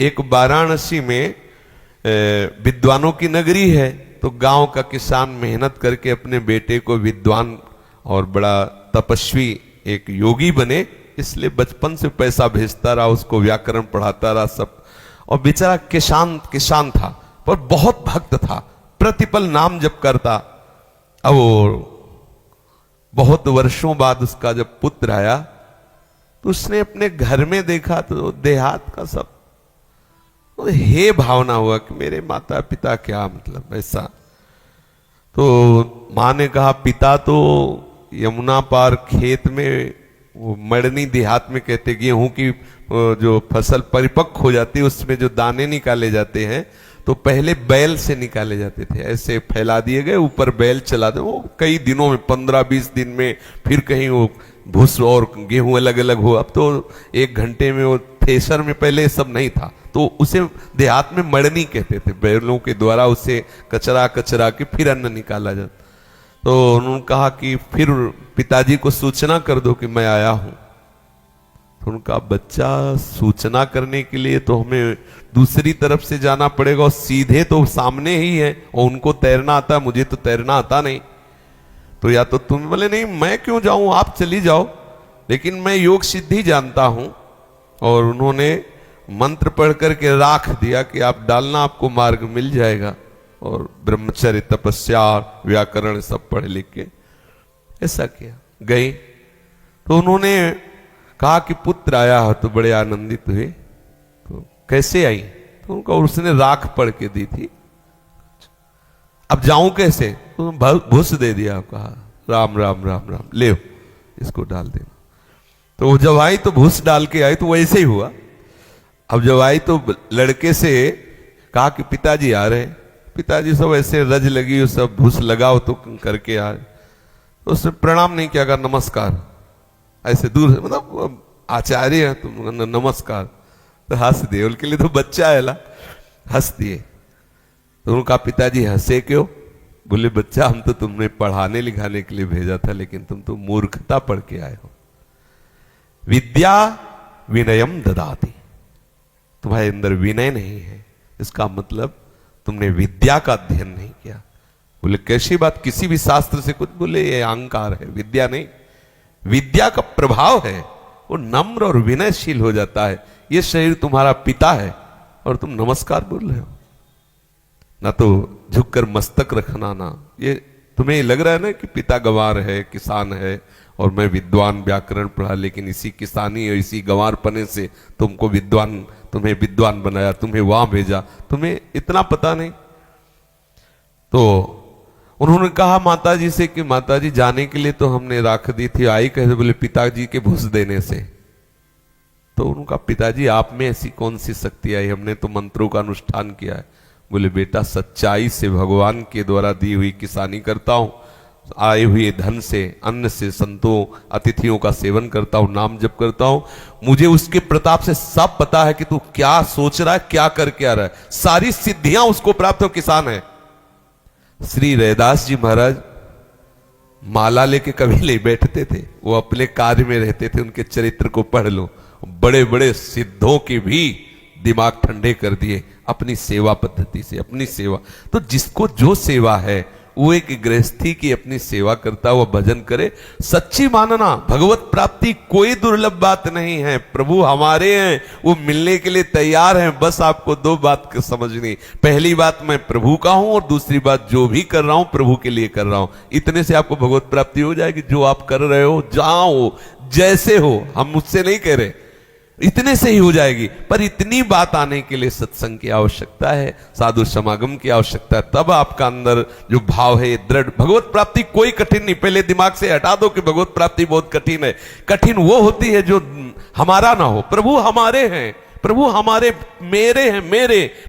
एक वाराणसी में विद्वानों की नगरी है, तो गांव का किसान मेहनत करके अपने बेटे को विद्वान और बड़ा तपस्वी एक योगी बने, इसलिए बचपन से पैसा भेजता रहा, उसको व्याकरण पढ़ाता रहा सब। और बेचारा किसान था पर बहुत भक्त था, प्रतिपल नाम जप करता। अब बहुत वर्षों बाद उसका जब पुत्र आया तो उसने अपने घर में देखा तो देहात का सब हे भावना हुआ कि मेरे माता पिता क्या, मतलब ऐसा। तो माँ ने कहा पिता तो यमुना पार खेत में, वो मड़नी देहात में कहते गेहूं की जो फसल परिपक्व हो जाती है उसमें जो दाने निकाले जाते हैं तो पहले बैल से निकाले जाते थे, ऐसे फैला दिए गए, ऊपर बैल चला दे, वो कई दिनों में 15-20 दिन में फिर कहीं वो भूस और गेहूं अलग अलग हो। अब तो 1 घंटे में वो थ्रेशर में पहले सब नहीं था, तो उसे देहात में मड़नी कहते थे, बैलों के द्वारा उसे कचरा के फिर अन्न निकाला जाता। तो उन्होंने कहा कि फिर पिताजी को सूचना कर दो कि मैं आया हूं। तो उनका बच्चा सूचना करने के लिए तो हमें दूसरी तरफ से जाना पड़ेगा और सीधे तो सामने ही है, और उनको तैरना आता है, मुझे तो तैरना आता नहीं। तो या तो तुम बोले नहीं मैं क्यों जाऊं, आप चली जाओ, लेकिन मैं योग सिद्धि जानता हूं। और उन्होंने मंत्र पढ़ करके राख दिया कि आप डालना, आपको मार्ग मिल जाएगा। और ब्रह्मचर्य तपस्या व्याकरण सब पढ़ लिख के ऐसा किया। गई तो उन्होंने कहा कि पुत्र आया हो, तो बड़े आनंदित हुए। तो कैसे आई, तो उनका उसने राख पढ़ के दी थी। अब जाऊं कैसे, तो भूस दे दिया, कहा राम राम राम राम ले इसको डाल देना। तो वो जब आई तो भूस डाल के आई, तो वैसे ही हुआ। अब जब आई तो लड़के से कहा कि पिताजी आ रहे। पिताजी सब ऐसे रज लगी, सब भूस लगाओ तो करके आ रहे। तो उसने प्रणाम नहीं किया, कहा नमस्कार, ऐसे दूर से, मतलब आचार्य है तुम, नमस्कार। तो हंस दिए, उनके लिए तो बच्चा है ला, हंस दिए। तो उनका पिताजी हंसे क्यों, बोले बच्चा हम तो तुमने पढ़ाने लिखाने के लिए भेजा था, लेकिन तुम तो मूर्खता पढ़ के आए हो। विद्या विनयम ददाति, तुम्हारे अंदर विनय नहीं है, इसका मतलब तुमने विद्या का अध्ययन नहीं किया। बोले कैसी बात, किसी भी शास्त्र से कुछ, बोले ये अहंकार है, विद्या नहीं। विद्या का प्रभाव है, वो नम्र और विनयशील हो जाता है। ये शरीर तुम्हारा पिता है और तुम नमस्कार बोल रहे हो, ना तो झुककर मस्तक रखना, ना ये तुम्हें लग रहा है ना कि पिता गंवार है, किसान है, और मैं विद्वान व्याकरण पढ़ा, लेकिन इसी किसानी और इसी गंवारपने से तुमको विद्वान, तुम्हें विद्वान बनाया, तुम्हें वहां भेजा, तुम्हें इतना पता नहीं। तो उन्होंने कहा माताजी से कि माताजी जाने के लिए तो हमने राख दी थी, आई कैसे, बोले पिताजी के भूस देने से। तो उनका पिताजी आप में ऐसी कौन सी शक्ति आई, हमने तो मंत्रों का अनुष्ठान किया है। बोले बेटा सच्चाई से भगवान के द्वारा दी हुई किसानी करता हूं, आए हुए धन से, अन्न से, संतों अतिथियों का सेवन करता हूं, नाम जप करता हूं। मुझे उसके प्रताप से सब पता है कि तू क्या सोच रहा है, क्या करके आ रहा है, सारी सिद्धियां उसको प्राप्त हो, किसान है। श्री रैदास जी महाराज माला लेके कभी नहीं बैठते थे, वो अपने कार्य में रहते थे। उनके चरित्र को पढ़ लो, बड़े बड़े सिद्धों के भी दिमाग ठंडे कर दिए अपनी सेवा पद्धति से, अपनी सेवा। तो जिसको जो सेवा है वो एक गृहस्थी की अपनी सेवा करता हुआ भजन करे। सच्ची मानना, भगवत प्राप्ति कोई दुर्लभ बात नहीं है, प्रभु हमारे हैं, वो मिलने के लिए तैयार हैं। बस आपको 2 बात समझनी, पहली बात मैं प्रभु का हूं, और दूसरी बात जो भी कर रहा हूं प्रभु के लिए कर रहा हूं। इतने से आपको भगवत प्राप्ति हो जाएगी। जो आप कर रहे हो, जहां हो, जैसे हो, हम मुझसे नहीं कह रहे, इतने से ही हो जाएगी। पर इतनी बात आने के लिए सत्संग की आवश्यकता है, साधु समागम की आवश्यकता है, तब आपका अंदर जो भाव है दृढ़। भगवत प्राप्ति कोई कठिन नहीं, पहले दिमाग से हटा दो कि भगवत प्राप्ति बहुत कठिन है। कठिन वो होती है जो हमारा ना हो। प्रभु हमारे हैं, प्रभु हमारे, मेरे हैं, मेरे